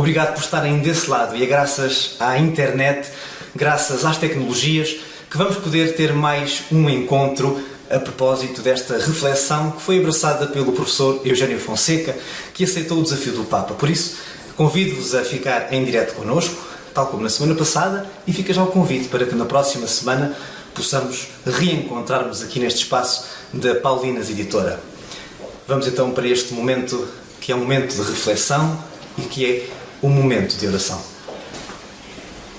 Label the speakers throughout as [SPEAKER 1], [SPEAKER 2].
[SPEAKER 1] Obrigado por estarem desse lado e é graças à internet, graças às tecnologias, que vamos poder ter mais um encontro a propósito desta reflexão que foi abraçada pelo professor Eugênio Fonseca, que aceitou o desafio do Papa. Por isso, convido-vos a ficar em direto connosco, tal como na semana passada, e fica já o convite para que na próxima semana possamos reencontrar-nos aqui neste espaço da Paulinas Editora. Vamos então para este momento, que é um momento de reflexão e que é um momento de oração.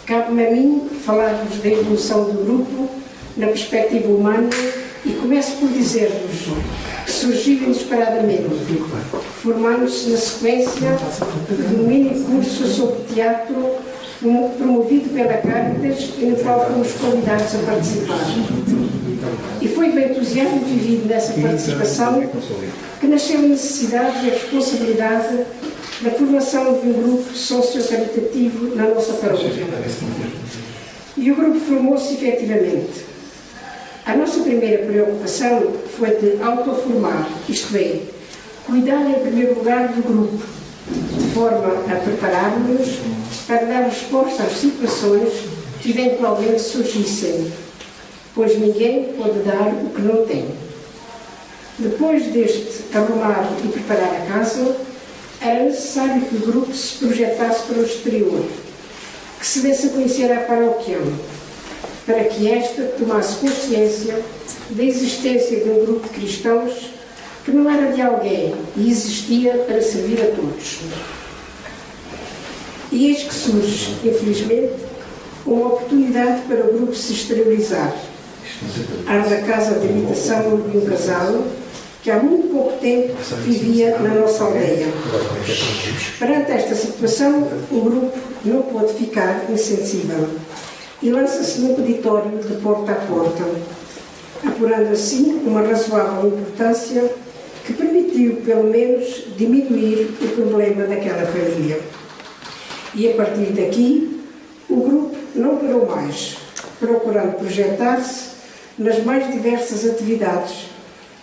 [SPEAKER 2] Cabe-me a mim falar-vos da evolução do grupo na perspectiva humana e começo por dizer-vos que surgiu inesperadamente, formando-se na sequência de um mini curso sobre teatro promovido pela Caritas e no qual fomos convidados a participar. E foi do entusiasmo vivido nessa participação que nasceu a necessidade e a responsabilidade da formação de um grupo socio-caritativo na nossa paróquia. E o grupo formou-se efetivamente. A nossa primeira preocupação foi de autoformar, isto é, cuidar em primeiro lugar do grupo, de forma a preparar-nos para dar resposta às situações que eventualmente surgissem, pois ninguém pode dar o que não tem. Depois deste arrumar e preparar a casa, era necessário que o grupo se projetasse para o exterior, que se desse a conhecer à paróquia, para que esta tomasse consciência da existência de um grupo de cristãos que não era de alguém e existia para servir a todos. E eis que surge, infelizmente, uma oportunidade para o grupo se exteriorizar. Há na casa de habitação de um casal que há muito pouco tempo vivia na nossa aldeia. Perante esta situação, o grupo não pôde ficar insensível e lança-se num peditório de porta a porta, apurando assim uma razoável importância que permitiu, pelo menos, diminuir o problema daquela família. E a partir daqui, o grupo não parou mais, procurando projetar-se nas mais diversas atividades,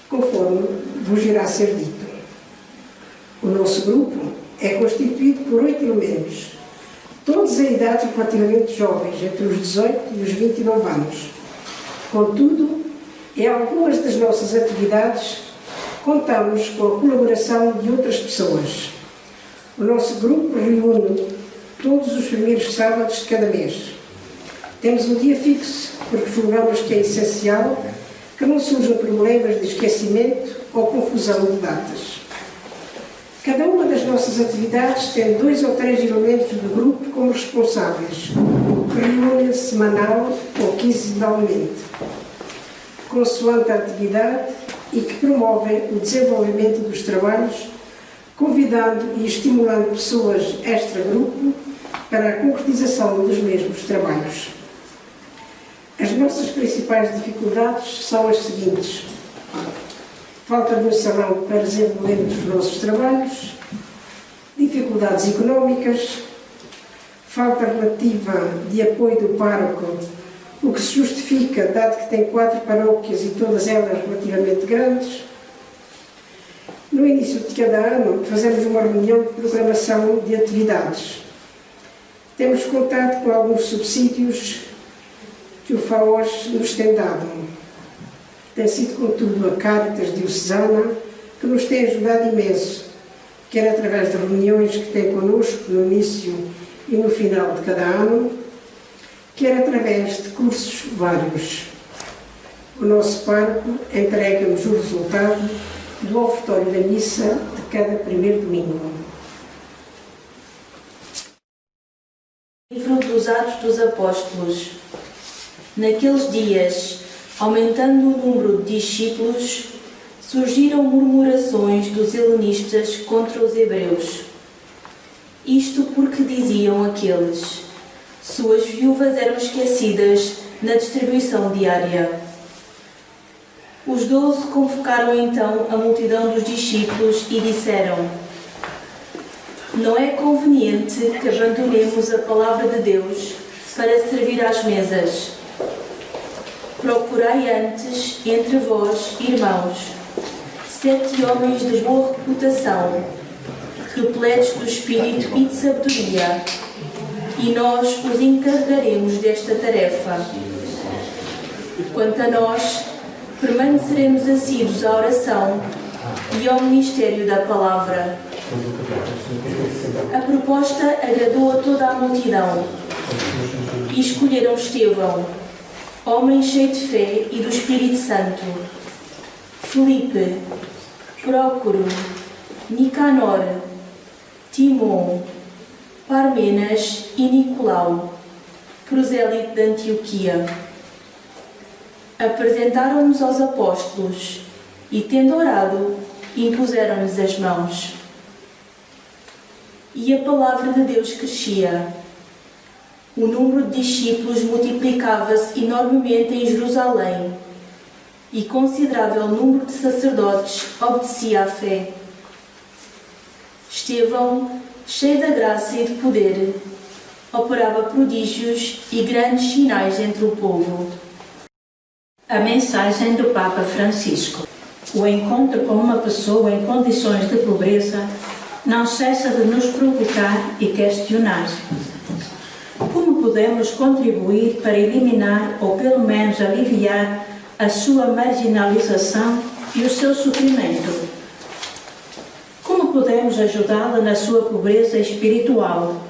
[SPEAKER 2] conforme vos irá ser dito. O nosso grupo é constituído por 8 elementos, todos em idades relativamente jovens, entre os 18 e os 29 anos. Contudo, em algumas das nossas atividades, contamos com a colaboração de outras pessoas. O nosso grupo reúne todos os primeiros sábados de cada mês. Temos um dia fixo, porque julgamos que é essencial que não surjam problemas de esquecimento ou confusão de datas. Cada uma das nossas atividades tem 2 ou 3 elementos do grupo como responsáveis, que reúnem semanal ou quinzenalmente, consoante a atividade e que promovem o desenvolvimento dos trabalhos, convidando e estimulando pessoas extra-grupo para a concretização dos mesmos trabalhos. As nossas principais dificuldades são as seguintes: falta de um salão para desenvolvermos os nossos trabalhos, dificuldades económicas, falta relativa de apoio do pároco, o que se justifica, dado que tem 4 paróquias e todas elas relativamente grandes. No início de cada ano, fazemos uma reunião de programação de atividades. Temos contado com alguns subsídios que o FAOS nos tem dado. Tem sido, contudo, a Caritas Diocesana que nos tem ajudado imenso, quer através de reuniões que tem connosco no início e no final de cada ano, quer através de cursos vários. O nosso pároco entrega-nos o resultado do ofertório da missa de cada primeiro domingo.
[SPEAKER 3] Livro dos Atos dos Apóstolos. Naqueles dias, aumentando o número de discípulos, surgiram murmurações dos helenistas contra os hebreus. Isto porque diziam aqueles: suas viúvas eram esquecidas na distribuição diária. Os 12 convocaram então a multidão dos discípulos e disseram: não é conveniente que abandonemos a palavra de Deus para servir às mesas. Procurai antes, entre vós, irmãos, 7 homens de boa reputação, repletos do Espírito e de sabedoria, e nós os encarregaremos desta tarefa. Quanto a nós, permaneceremos assíduos à oração e ao ministério da palavra. A proposta agradou a toda a multidão e escolheram Estevão, homem cheio de fé e do Espírito Santo, Filipe, Prócoro, Nicanor, Timon, Parmenas e Nicolau, prosélito de Antioquia. Apresentaram-nos aos apóstolos e, tendo orado, impuseram-lhes as mãos. E a palavra de Deus crescia. O número de discípulos multiplicava-se enormemente em Jerusalém, e considerável número de sacerdotes obedecia à fé. Estevão, cheio da graça e de poder, operava prodígios e grandes sinais entre o povo.
[SPEAKER 4] A mensagem do Papa Francisco. O encontro com uma pessoa em condições de pobreza não cessa de nos provocar e questionar. Como podemos contribuir para eliminar ou pelo menos aliviar a sua marginalização e o seu sofrimento? Como podemos ajudá-la na sua pobreza espiritual?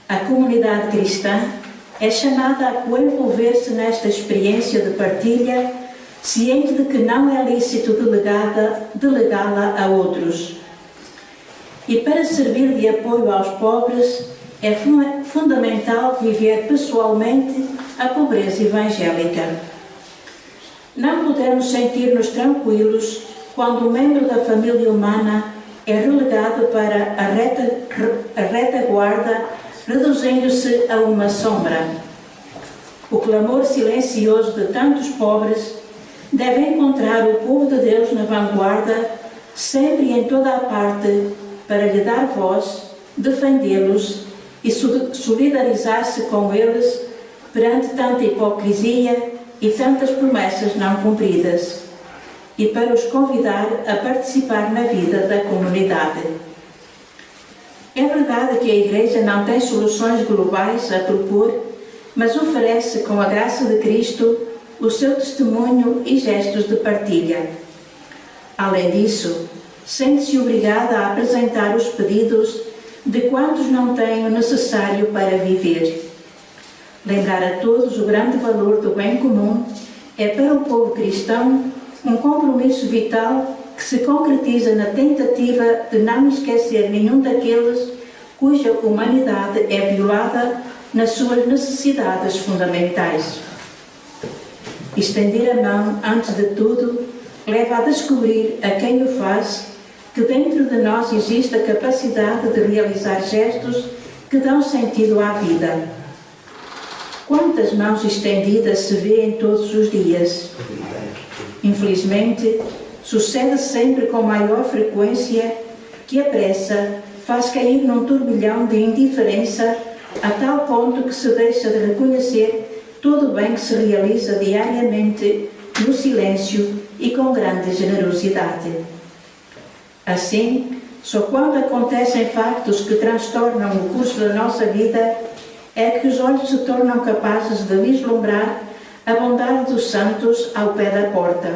[SPEAKER 4] A comunidade cristã é chamada a coenvolver-se nesta experiência de partilha, ciente de que não é lícito delegá-la a outros. E para servir de apoio aos pobres, é fundamental viver pessoalmente a pobreza evangélica. Não podemos sentir-nos tranquilos quando um membro da família humana é relegado para a retaguarda, reduzindo-se a uma sombra. O clamor silencioso de tantos pobres deve encontrar o povo de Deus na vanguarda, sempre e em toda a parte, para lhe dar voz, defendê-los e solidarizar-se com eles perante tanta hipocrisia e tantas promessas não cumpridas, e para os convidar a participar na vida da comunidade. É verdade que a Igreja não tem soluções globais a propor, mas oferece, com a graça de Cristo, o seu testemunho e gestos de partilha. Além disso, sente-se obrigada a apresentar os pedidos de quantos não têm o necessário para viver. Lembrar a todos o grande valor do bem comum é para o povo cristão um compromisso vital que se concretiza na tentativa de não esquecer nenhum daqueles cuja humanidade é violada nas suas necessidades fundamentais. Estender a mão, antes de tudo, leva a descobrir a quem o faz que dentro de nós existe a capacidade de realizar gestos que dão sentido à vida. Quantas mãos estendidas se vê em todos os dias? Infelizmente, sucede sempre com maior frequência que a pressa faz cair num turbilhão de indiferença a tal ponto que se deixa de reconhecer todo o bem que se realiza diariamente no silêncio e com grande generosidade. Assim, só quando acontecem factos que transtornam o curso da nossa vida é que os olhos se tornam capazes de vislumbrar a bondade dos santos ao pé da porta,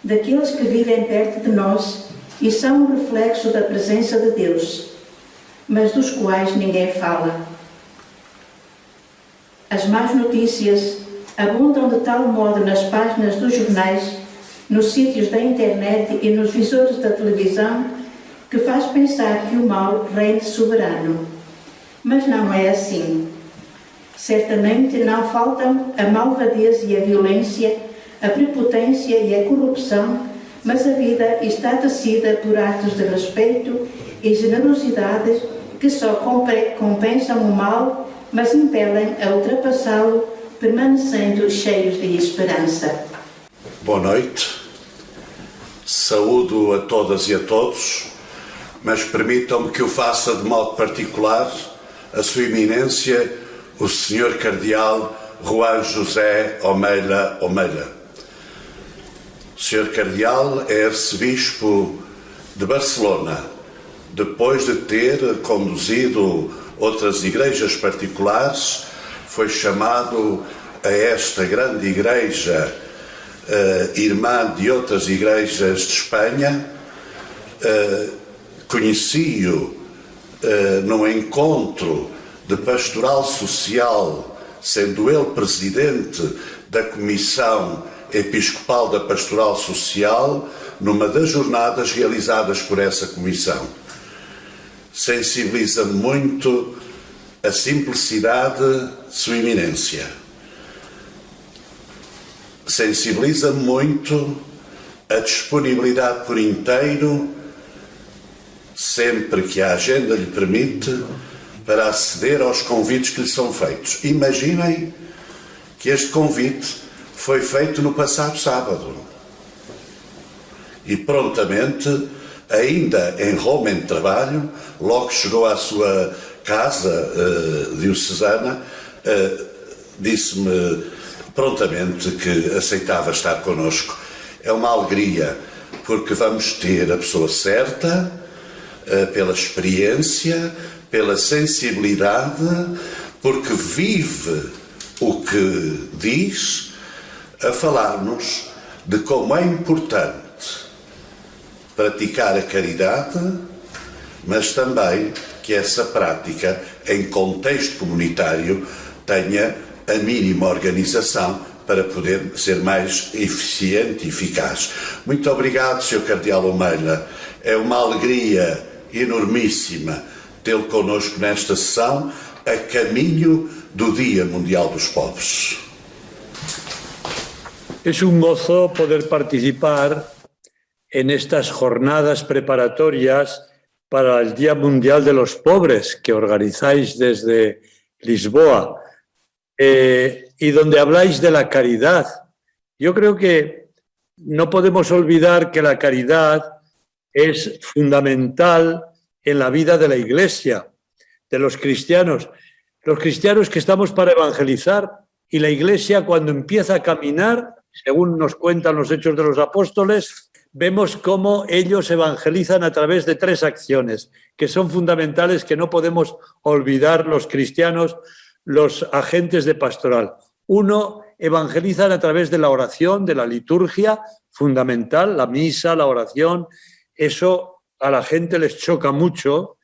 [SPEAKER 4] daqueles que vivem perto de nós e são um reflexo da presença de Deus, mas dos quais ninguém fala. As más notícias abundam de tal modo nas páginas dos jornais, nos sítios da internet e nos visores da televisão, que faz pensar que o mal reina soberano. Mas não é assim. Certamente não faltam a malvadez e a violência, a prepotência e a corrupção, mas a vida está tecida por atos de respeito e generosidade que só compensam o mal, mas impelem a ultrapassá-lo, permanecendo cheios de esperança.
[SPEAKER 5] Boa noite. Saúdo a todas e a todos, mas permitam-me que o faça de modo particular a Sua Eminência, o Sr. Cardeal Juan José Omeila Omeila. O Sr. Cardeal é arcebispo de Barcelona depois de ter conduzido outras igrejas particulares, foi chamado a esta grande igreja, irmã de outras igrejas de Espanha. Conheci-o num encontro de pastoral social, sendo ele presidente da Comissão Episcopal da Pastoral Social, numa das jornadas realizadas por essa comissão. Sensibiliza-me muito a simplicidade de Sua Eminência. Sensibiliza-me muito a disponibilidade por inteiro, sempre que a agenda lhe permite, para aceder aos convites que lhe são feitos. Imaginem que este convite foi feito no passado sábado. E prontamente, ainda em Roma em trabalho, logo chegou à sua casa diocesana, disse-me prontamente que aceitava estar connosco. É uma alegria, porque vamos ter a pessoa certa, pela experiência, pela sensibilidade, porque vive o que diz, a falar-nos de como é importante praticar a caridade, mas também que essa prática, em contexto comunitário, tenha a mínima organização para poder ser mais eficiente e eficaz. Muito obrigado, Sr. Cardeal Omeila. É uma alegria enormíssima tê-lo connosco nesta sessão, a caminho do Dia Mundial dos Pobres.
[SPEAKER 6] Es un gozo poder participar en estas jornadas preparatorias para el Día Mundial de los Pobres que organizáis desde Lisboa y donde habláis de la caridad. Yo creo que no podemos olvidar que la caridad es fundamental en la vida de la Iglesia, de los cristianos que estamos para evangelizar, y la Iglesia, cuando empieza a caminar, según nos cuentan los Hechos de los Apóstoles, vemos cómo ellos evangelizan a través de 3 acciones que son fundamentales, que no podemos olvidar los cristianos, los agentes de pastoral. 1, evangelizan a través de la oración, de la liturgia, fundamental, la misa, la oración. Eso a la gente les choca mucho.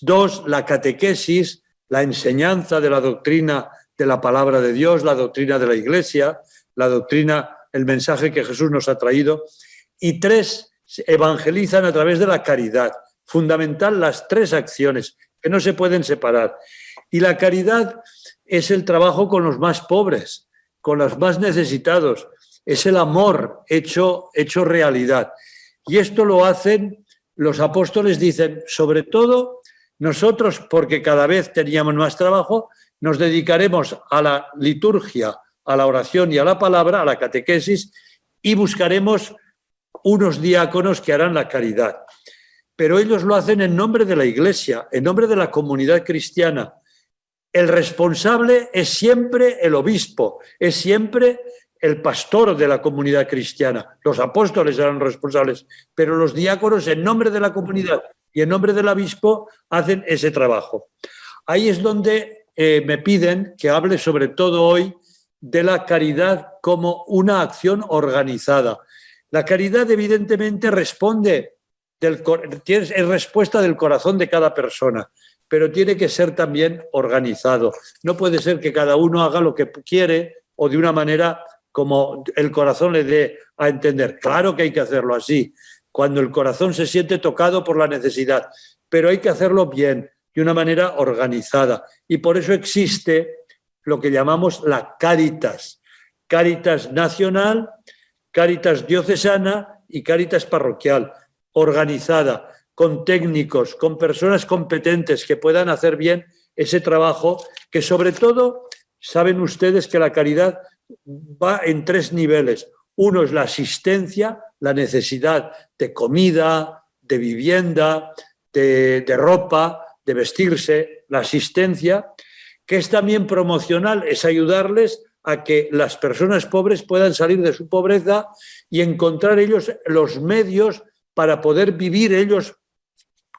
[SPEAKER 6] 2, la catequesis, la enseñanza de la doctrina de la palabra de Dios, la doctrina de la Iglesia, la doctrina, el mensaje que Jesús nos ha traído. Y 3, evangelizan a través de la caridad. Fundamental las 3 acciones, que no se pueden separar. Y la caridad es el trabajo con los más pobres, con los más necesitados. Es el amor hecho realidad. Y esto lo hacen, los apóstoles dicen, sobre todo nosotros, porque cada vez teníamos más trabajo, nos dedicaremos a la liturgia, a la oración y a la palabra, a la catequesis, y buscaremos unos diáconos que harán la caridad. Pero ellos lo hacen en nombre de la Iglesia, en nombre de la comunidad cristiana. El responsable es siempre el obispo, es siempre el pastor de la comunidad cristiana. Los apóstoles eran responsables, pero los diáconos, en nombre de la comunidad y en nombre del obispo, hacen ese trabajo. Ahí es donde me piden que hable sobre todo hoy de la caridad como una acción organizada. La caridad evidentemente es respuesta del corazón de cada persona, pero tiene que ser también organizado. No puede ser que cada uno haga lo que quiere o de una manera como el corazón le dé a entender. Claro que hay que hacerlo así, cuando el corazón se siente tocado por la necesidad, pero hay que hacerlo bien, de una manera organizada. Y por eso existe lo que llamamos la Cáritas. Cáritas nacional, Cáritas diocesana y Cáritas parroquial, organizada, con técnicos, con personas competentes que puedan hacer bien ese trabajo, que sobre todo, saben ustedes que la caridad va en 3 niveles. Uno es la asistencia, la necesidad de comida, de vivienda, de ropa, de vestirse, la asistencia, que es también promocional, es ayudarles a que las personas pobres puedan salir de su pobreza y encontrar ellos los medios para poder vivir ellos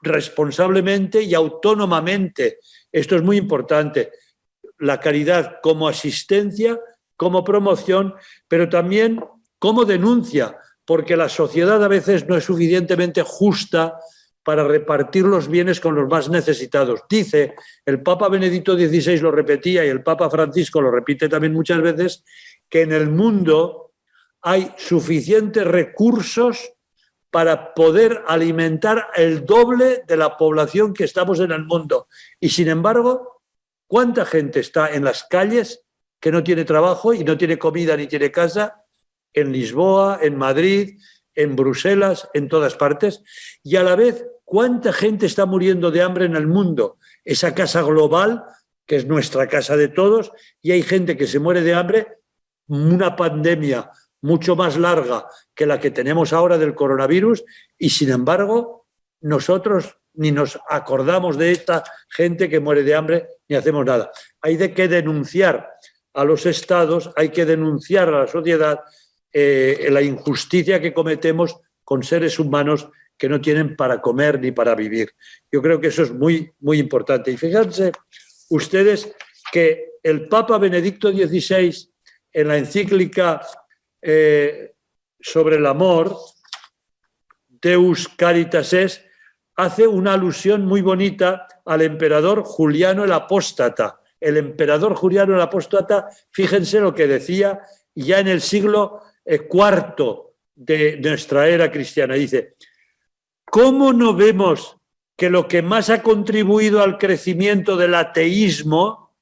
[SPEAKER 6] responsablemente y autónomamente. Esto es muy importante. La caridad como asistencia, como promoción, pero también como denuncia, porque la sociedad a veces no es suficientemente justa para repartir los bienes con los más necesitados. Dice, el Papa Benedicto XVI lo repetía y el Papa Francisco lo repite también muchas veces, que en el mundo hay suficientes recursos para poder alimentar el doble de la población que estamos en el mundo. Y sin embargo, ¿cuánta gente está en las calles que no tiene trabajo y no tiene comida ni tiene casa? En Lisboa, en Madrid, en Bruselas, en todas partes. Y a la vez, ¿cuánta gente está muriendo de hambre en el mundo? Esa casa global, que es nuestra casa de todos, y hay gente que se muere de hambre, una pandemia mucho más larga que la que tenemos ahora del coronavirus, y sin embargo nosotros ni nos acordamos de esta gente que muere de hambre ni hacemos nada. Hay que denunciar a los estados, hay que denunciar a la sociedad la injusticia que cometemos con seres humanos que no tienen para comer ni para vivir. Yo creo que eso es muy, muy importante. Y fíjense ustedes que el Papa Benedicto XVI, en la encíclica sobre el amor, Deus Caritas Est, hace una alusión muy bonita al emperador Juliano el Apóstata. El emperador Juliano el Apóstata, fíjense lo que decía ya en el siglo IV de nuestra era cristiana. Dice, ¿cómo no vemos que lo que más ha contribuido al crecimiento del ateísmo,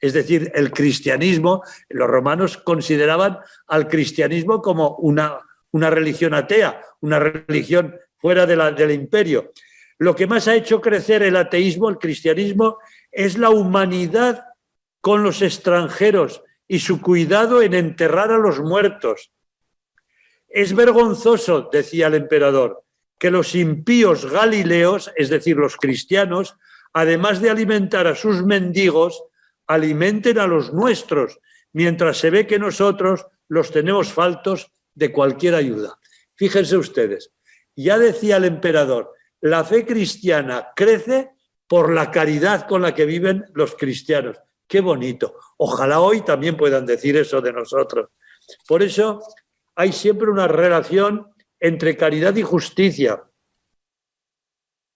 [SPEAKER 6] es decir, el cristianismo, los romanos consideraban al cristianismo como una religión atea, una religión fuera del imperio? Lo que más ha hecho crecer el ateísmo, el cristianismo, es la humanidad con los extranjeros y su cuidado en enterrar a los muertos. Es vergonzoso, decía el emperador, que los impíos galileos, es decir, los cristianos, además de alimentar a sus mendigos, alimenten a los nuestros, mientras se ve que nosotros los tenemos faltos de cualquier ayuda. Fíjense ustedes, ya decía el emperador, la fe cristiana crece por la caridad con la que viven los cristianos. ¡Qué bonito! Ojalá hoy también puedan decir eso de nosotros. Por eso hay siempre una relación entre caridad y justicia.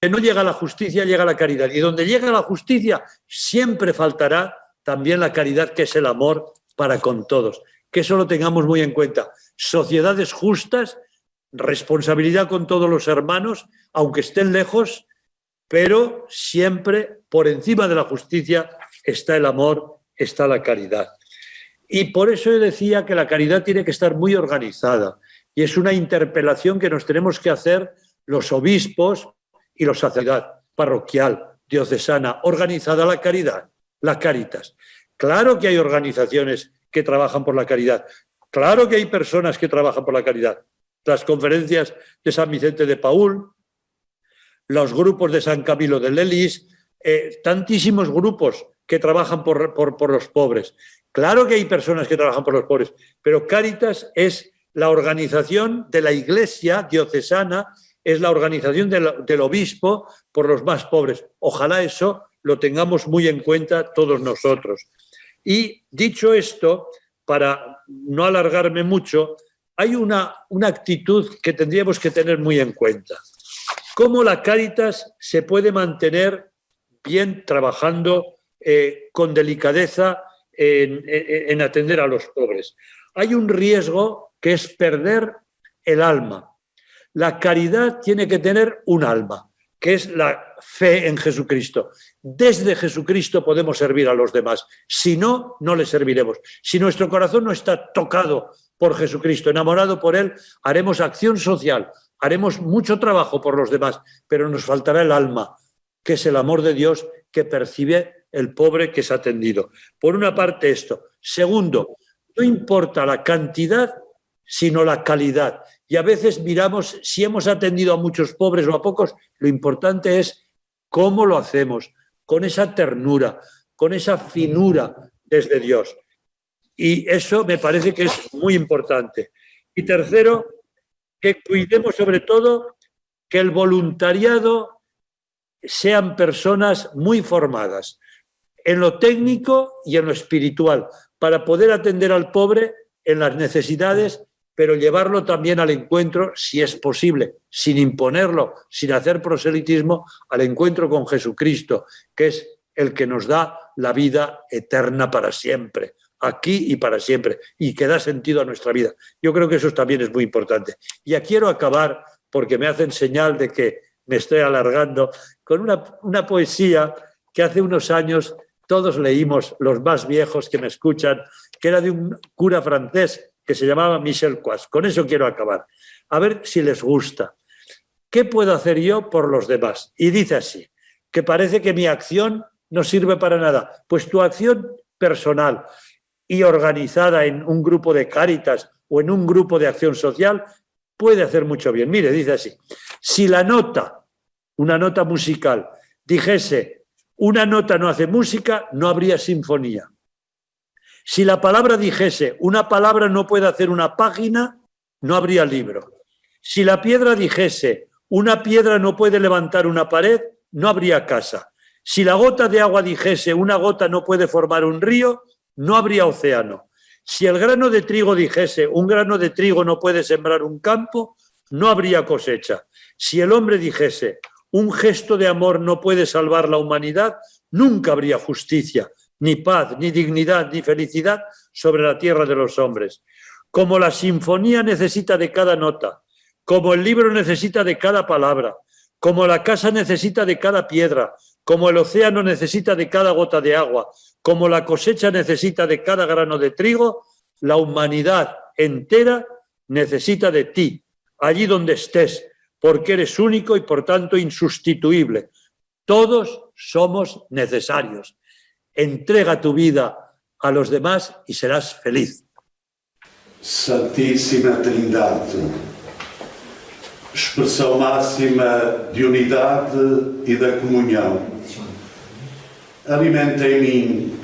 [SPEAKER 6] Que no llega la justicia, llega la caridad. Y donde llega la justicia, siempre faltará también la caridad, que es el amor para con todos. Que eso lo tengamos muy en cuenta. Sociedades justas, responsabilidad con todos los hermanos, aunque estén lejos, pero siempre por encima de la justicia está el amor, está la caridad. Y por eso yo decía que la caridad tiene que estar muy organizada. Y es una interpelación que nos tenemos que hacer los obispos y los sacerdotes, parroquial, diocesana, organizada la caridad, la Caritas. Claro que hay organizaciones que trabajan por la caridad. Claro que hay personas que trabajan por la caridad. Las conferencias de San Vicente de Paúl, los grupos de San Camilo de Lelis, tantísimos grupos que trabajan por los pobres. Claro que hay personas que trabajan por los pobres, pero Cáritas es la organización de la Iglesia diocesana, es la organización del obispo por los más pobres. Ojalá eso lo tengamos muy en cuenta todos nosotros. Y dicho esto, para no alargarme mucho, hay una actitud que tendríamos que tener muy en cuenta. ¿Cómo la Cáritas se puede mantener bien trabajando con delicadeza en atender a los pobres? Hay un riesgo que es perder el alma. La caridad tiene que tener un alma, que es la fe en Jesucristo. Desde Jesucristo podemos servir a los demás. Si no, no le serviremos. Si nuestro corazón no está tocado por Jesucristo, enamorado por Él, haremos acción social, haremos mucho trabajo por los demás, pero nos faltará el alma, que es el amor de Dios que percibe el pobre que es atendido. Por una parte esto. Segundo, no importa la cantidad, sino la calidad. Y a veces miramos si hemos atendido a muchos pobres o a pocos. Lo importante es cómo lo hacemos, con esa ternura, con esa finura desde Dios. Y eso me parece que es muy importante. Y tercero, que cuidemos sobre todo que el voluntariado sean personas muy formadas en lo técnico y en lo espiritual, para poder atender al pobre en las necesidades, pero llevarlo también al encuentro, si es posible, sin imponerlo, sin hacer proselitismo, al encuentro con Jesucristo, que es el que nos da la vida eterna para siempre, aquí y para siempre, y que da sentido a nuestra vida. Yo creo que eso también es muy importante. Y ya quiero acabar, porque me hacen señal de que me estoy alargando, con una poesía que hace unos años todos leímos, los más viejos que me escuchan, que era de un cura francés que se llamaba Michel Coas. Con eso quiero acabar. A ver si les gusta. ¿Qué puedo hacer yo por los demás? Y dice así, que parece que mi acción no sirve para nada. Pues tu acción personal y organizada en un grupo de Cáritas o en un grupo de acción social puede hacer mucho bien. Mire, dice así, si la nota, una nota musical, dijese una nota no hace música, no habría sinfonía. Si la palabra dijese una palabra no puede hacer una página, no habría libro. Si la piedra dijese una piedra no puede levantar una pared, no habría casa. Si la gota de agua dijese una gota no puede formar un río, no habría océano. Si el grano de trigo dijese un grano de trigo no puede sembrar un campo, no habría cosecha. Si el hombre dijese un gesto de amor no puede salvar la humanidad, nunca habría justicia, ni paz, ni dignidad, ni felicidad sobre la tierra de los hombres. Como la sinfonía necesita de cada nota, como el libro necesita de cada palabra, como la casa necesita de cada piedra, como el océano necesita de cada gota de agua, como la cosecha necesita de cada grano de trigo, la humanidad entera necesita de ti, allí donde estés, porque eres único y por tanto insustituible. Todos somos necesarios. Entrega tu vida a los demás y serás feliz.
[SPEAKER 5] Santíssima Trindade, expressão máxima de unidade e da comunhão, alimenta em mim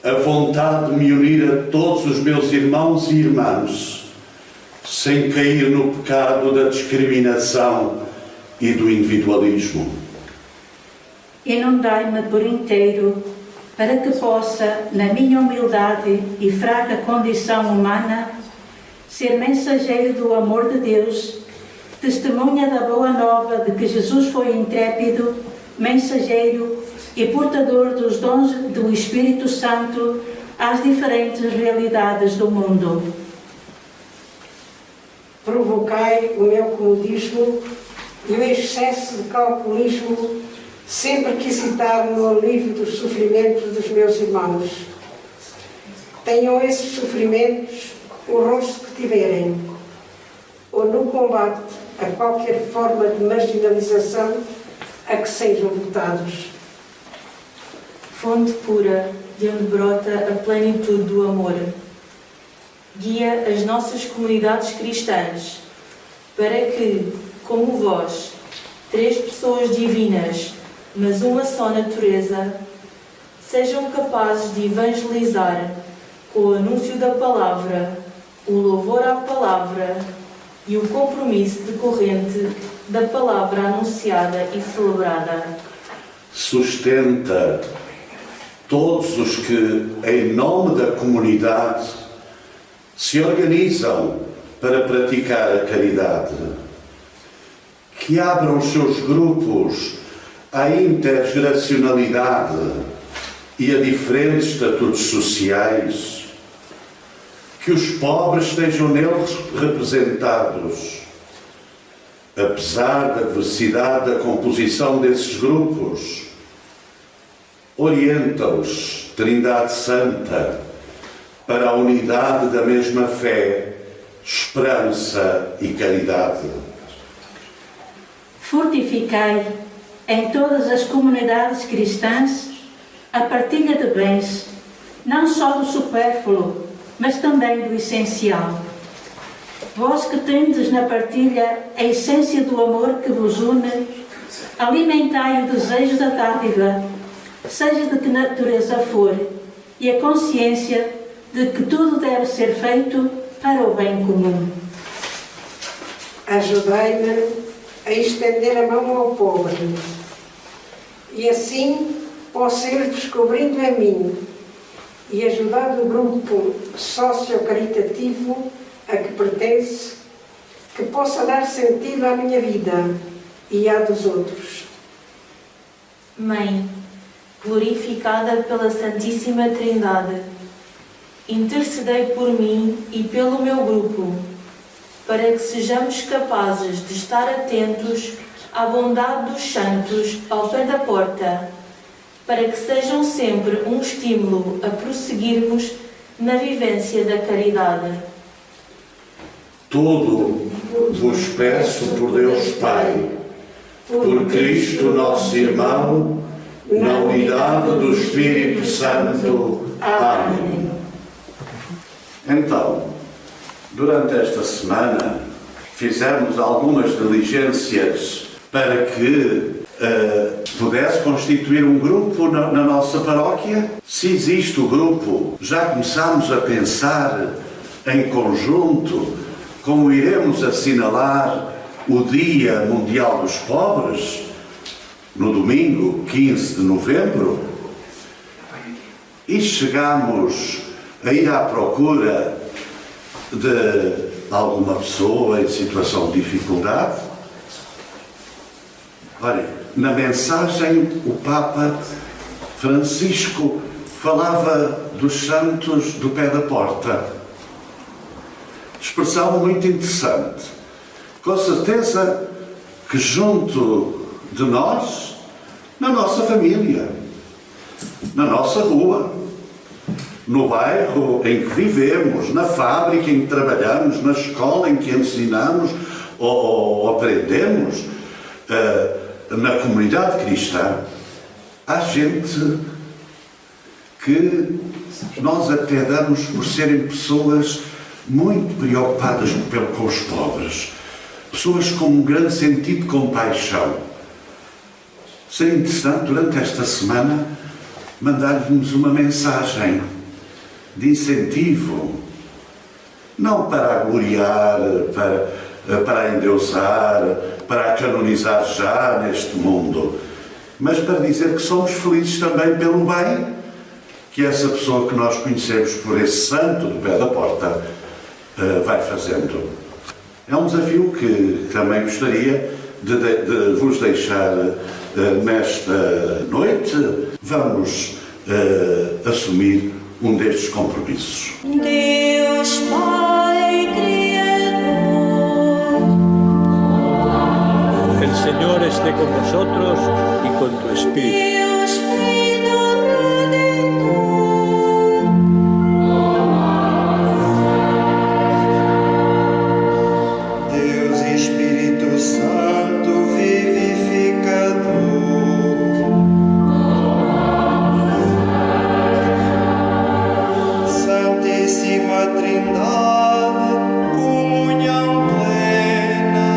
[SPEAKER 5] a vontade de me unir a todos os meus irmãos e irmãs, sem cair no pecado da discriminação e do individualismo.
[SPEAKER 4] Inundai-me por inteiro, para que possa, na minha humildade e fraca condição humana, ser mensageiro do amor de Deus, testemunha da boa nova de que Jesus foi intrépido, mensageiro e portador dos dons do Espírito Santo às diferentes realidades do mundo.
[SPEAKER 2] Provocai o meu comodismo e o excesso de calculismo sempre que hesitar no alívio dos sofrimentos dos meus irmãos. Tenham esses sofrimentos o rosto que tiverem, ou no combate a qualquer forma de marginalização a que sejam votados.
[SPEAKER 3] Fonte pura, de onde brota a plenitude do amor. Guia as nossas comunidades cristãs, para que, como vós, três pessoas divinas, mas uma só natureza, sejam capazes de evangelizar com o anúncio da palavra, o louvor à palavra e o compromisso decorrente da palavra anunciada e celebrada.
[SPEAKER 5] Sustenta todos os que, em nome da comunidade, se organizam para praticar a caridade, que abram os seus grupos à intergeracionalidade e a diferentes estatutos sociais, que os pobres estejam neles representados. Apesar da diversidade da composição desses grupos, orienta-os, Trindade Santa, para a unidade da mesma fé, esperança e caridade.
[SPEAKER 4] Fortificai em todas as comunidades cristãs a partilha de bens, não só do supérfluo, mas também do essencial. Vós que tendes na partilha a essência do amor que vos une, alimentai o desejo da dádiva, seja de que natureza for, e a consciência de que tudo deve ser feito para o bem comum.
[SPEAKER 2] Ajudai-me a estender a mão ao pobre, e assim possa ir descobrindo em mim e ajudando o grupo socio-caritativo a que pertence, que possa dar sentido à minha vida e à dos outros.
[SPEAKER 3] Mãe, glorificada pela Santíssima Trindade, intercedei por mim e pelo meu grupo, para que sejamos capazes de estar atentos à bondade dos santos ao pé da porta, para que sejam sempre um estímulo a prosseguirmos na vivência da caridade.
[SPEAKER 5] Tudo vos peço por Deus Pai, por Cristo nosso irmão, na unidade do Espírito Santo. Amém. Então, durante esta semana, fizemos algumas diligências para que pudesse constituir um grupo na nossa paróquia. Se existe o grupo, já começámos a pensar em conjunto como iremos assinalar o Dia Mundial dos Pobres, no domingo 15 de novembro, e chegámos a ir à procura de alguma pessoa em situação de dificuldade. Olha, na mensagem o Papa Francisco falava dos santos do pé da porta. Expressão muito interessante. Com certeza que junto de nós, na nossa família, na nossa rua, no bairro em que vivemos, na fábrica em que trabalhamos, na escola em que ensinamos ou aprendemos, na comunidade cristã, há gente que nós até damos por serem pessoas muito preocupadas com os pobres, pessoas com um grande sentido de compaixão. Seria interessante, durante esta semana, mandar-lhes uma mensagem de incentivo, não para a gloriar, para a endeusar, para a canonizar já neste mundo, mas para dizer que somos felizes também pelo bem que essa pessoa que nós conhecemos por esse santo do pé da porta vai fazendo. É um desafio que também gostaria de vos deixar nesta noite. Vamos assumir um destes compromissos.
[SPEAKER 7] Deus Pai Criador,
[SPEAKER 6] El Señor esté con vosotros y con tu espíritu.
[SPEAKER 7] Deus Filho Redentor, Deus Espírito Santo vivificador, Santíssima Trindade, comunhão plena,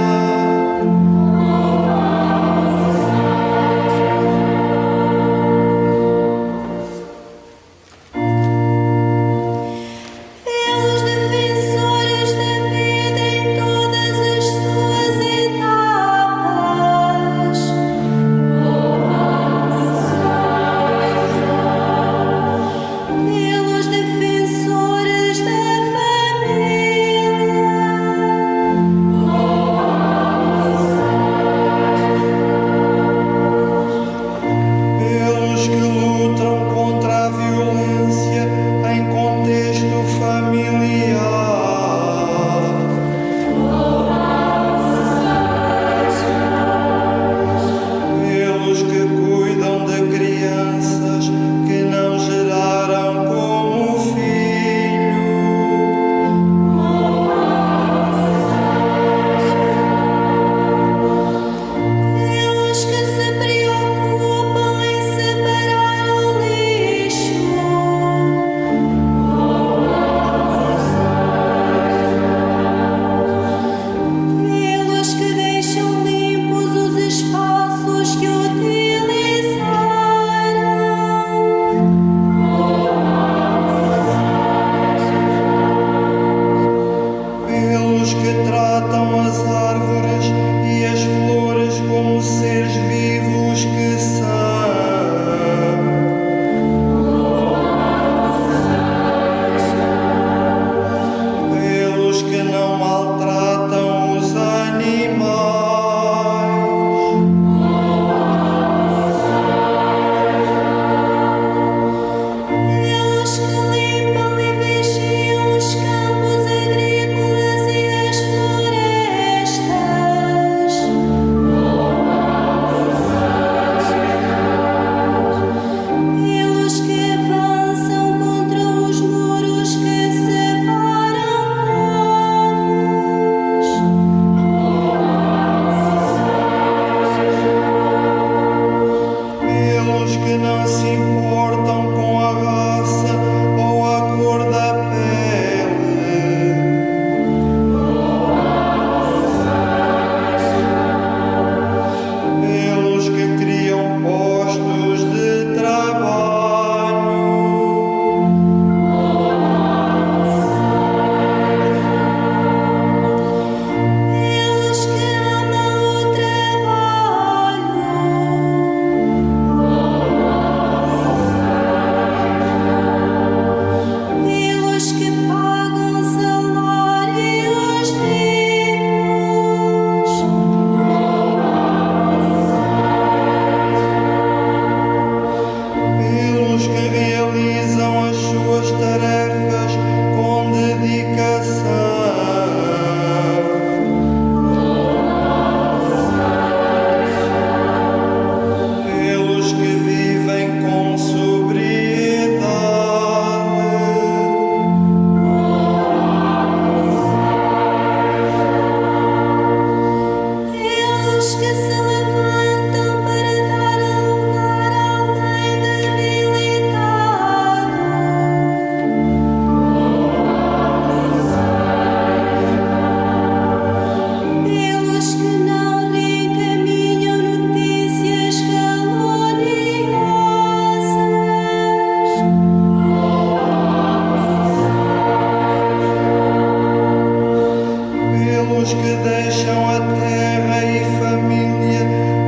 [SPEAKER 7] pelos que deixam a terra e família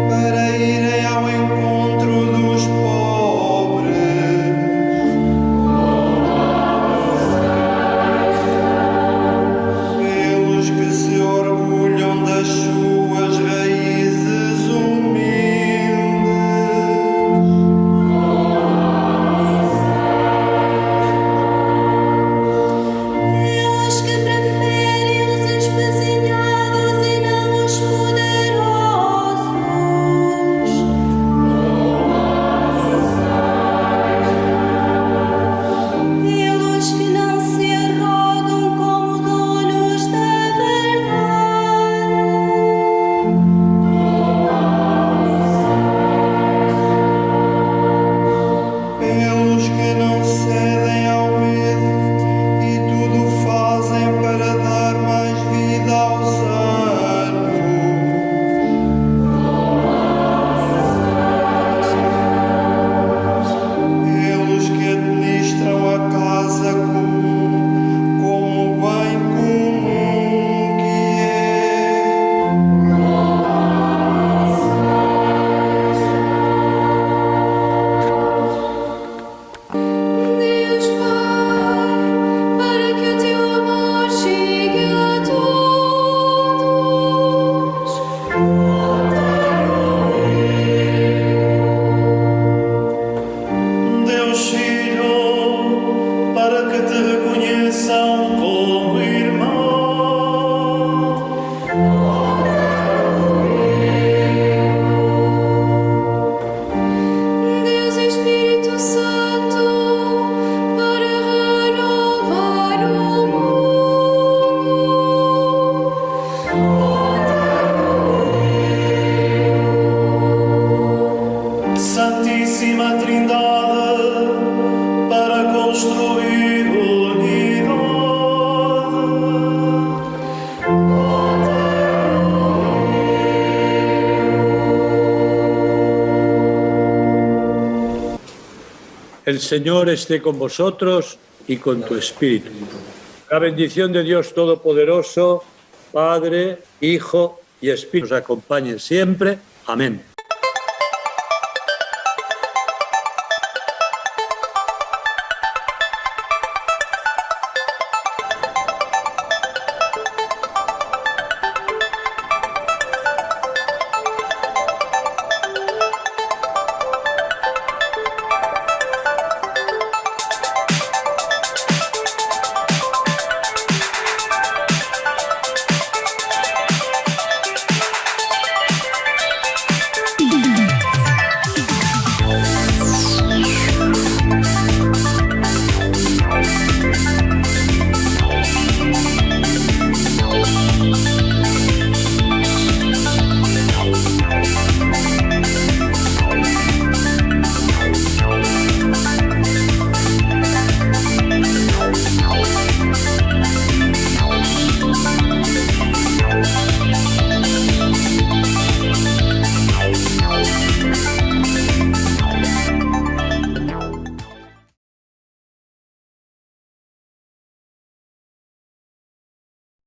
[SPEAKER 7] para irem ao encontro dos pobres, pelos que se orgulham das suas raízes humildes,
[SPEAKER 8] pelos que preferem os espezinhados e não os poderosos, pelos que não se arrogam como donos da verdade,
[SPEAKER 7] pelos que não cedem ao medo e tudo fazem para dar mais vida aos anos, pelos que administram a casa comum como o bem comum que é.
[SPEAKER 8] Deus Pai, para que o teu amor chegue a todos.
[SPEAKER 7] Deus Filho, para que te reconheçam como irmão.
[SPEAKER 8] Deus Espírito Santo, para renovar o mundo.
[SPEAKER 7] Santíssima Trindade, para construir
[SPEAKER 6] El Señor esté con vosotros y con tu espíritu. La bendición de Dios Todopoderoso, Padre, Hijo y Espíritu, os acompañe siempre. Amén.